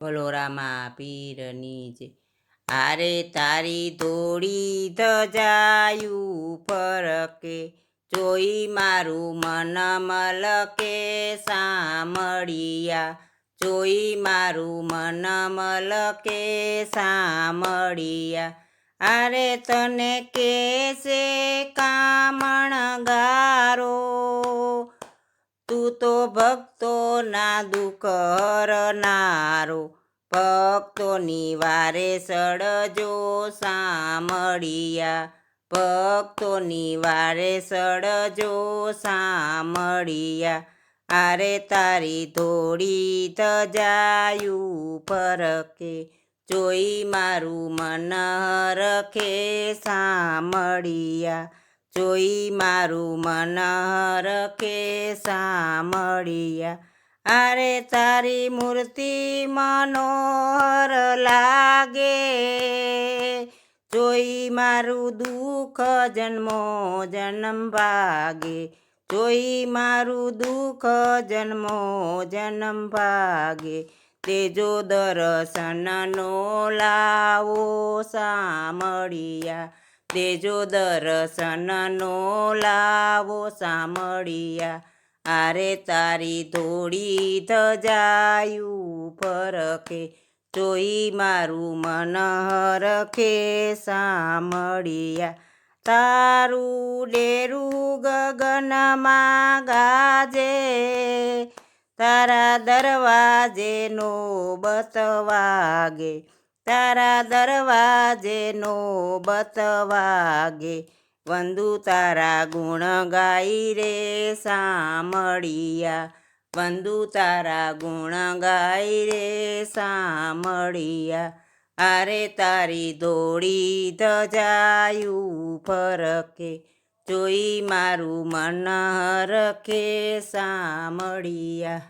બોલો રામા પીરની જય. આરે તારી ધોળી ધજાયું ફરકે, જોઈ મારું મન મલકે સામળિયા, જોઈ મારું મન મલકે સામળિયા. આરે તને કેસે કામણ ગારો, તું તો ભક્તોના દુઃખ હરનારો, ભક્તોની વારે સડજો સામળિયા, ભક્તોની વારે સડજો સામળિયા. આરે તારી ધોળી ધજાયું ફરકે, જોઈ મારું મન હરખે સામળિયા, જોઈ મારું મન હરખે સામળિયા. આરે તારી મૂર્તિ મનોહર લાગે, જોઈ મારું દુઃખ જન્મો જન્મ ભાગે, જોઈ મારું દુઃખ જન્મો જન્મ ભાગે. તેજો દર્શનનો લાવો સામળિયા, તેજો દર્શનનો લાવો સામળિયા. આરે તારી ધોળી ધજાયું ફરકે, જોઈ મારું મન હરખે સામળિયા. તારું ડેરું ગગનમાં ગાજે, તારા દરવાજે નોબત વાગે, તારા દરવાજે નોબત વાગે. વંદુ તારા ગુણ ગાઈ રે સામળિયા, વંદુ તારા ગુણ ગાઈ રે સામળિયા. આરે તારી ધોળી ધજાયું ફરકે, જોઈ મારું મન હરખે સામળિયા.